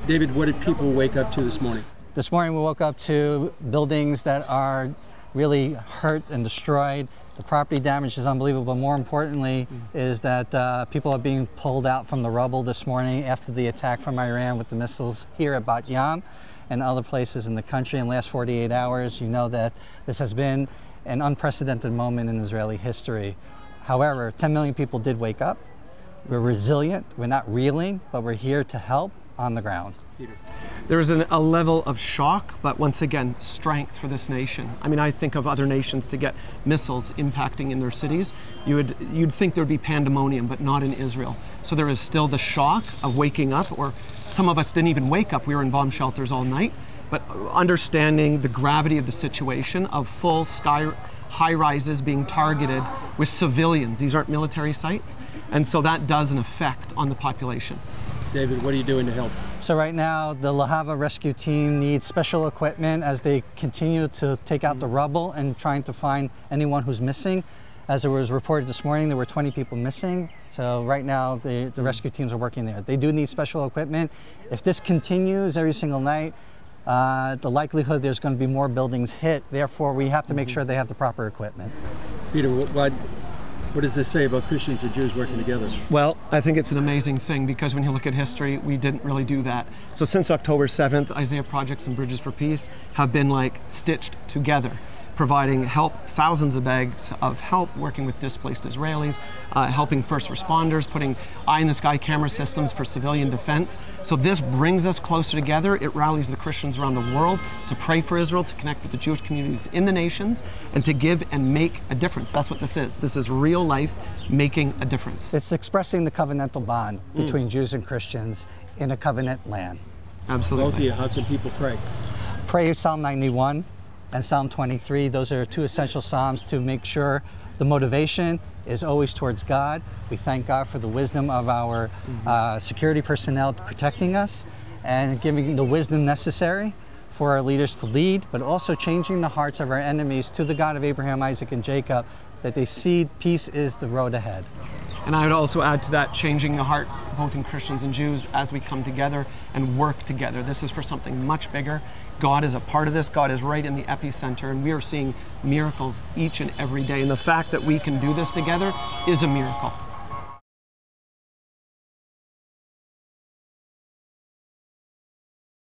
David, what did people wake up to this morning? This morning we woke up to buildings that are really hurt and destroyed. The property damage is unbelievable. More importantly is that people are being pulled out from the rubble this morning after the attack from Iran with the missiles here at Bat Yam and other places in the country in the last 48 hours. You know that this has been an unprecedented moment in Israeli history. However, 10 million people did wake up. We're resilient, we're not reeling, but we're here to help on the ground. Peter. There is a level of shock, but once again, strength for this nation. I mean, I think of other nations to get missiles impacting in their cities. You'd think there'd be pandemonium, but not in Israel. So there is still the shock of waking up, or some of us didn't even wake up. We were in bomb shelters all night. But understanding the gravity of the situation of full sky high rises being targeted with civilians. These aren't military sites. And so that does an effect on the population. David, what are you doing to help? So right now, the Lahava rescue team needs special equipment as they continue to take out the rubble and trying to find anyone who's missing. As it was reported this morning, there were 20 people missing. So right now, the rescue teams are working there. They do need special equipment. If this continues every single night, the likelihood there's going to be more buildings hit. Therefore, we have to make sure they have the proper equipment. Peter, what does this say about Christians and Jews working together? Well, I think it's an amazing thing because when you look at history, we didn't really do that. So since October 7th, Isaiah Projects and Bridges for Peace have been like stitched together, providing help, thousands of bags of help, working with displaced Israelis, helping first responders, putting eye-in-the-sky camera systems for civilian defense. So this brings us closer together. It rallies the Christians around the world to pray for Israel, to connect with the Jewish communities in the nations, and to give and make a difference. That's what this is. This is real life making a difference. It's expressing the covenantal bond between Jews and Christians in a covenant land. Absolutely. Both of you, how can people pray? Pray Psalm 91 and Psalm 23. Those are two essential psalms to make sure the motivation is always towards God. We thank God for the wisdom of our security personnel protecting us and giving the wisdom necessary for our leaders to lead, but also changing the hearts of our enemies to the God of Abraham, Isaac, and Jacob, that they see peace is the road ahead. And I would also add to that, changing the hearts, both in Christians and Jews, as we come together and work together. This is for something much bigger. God is a part of this. God is right in the epicenter, and we are seeing miracles each and every day. And the fact that we can do this together is a miracle.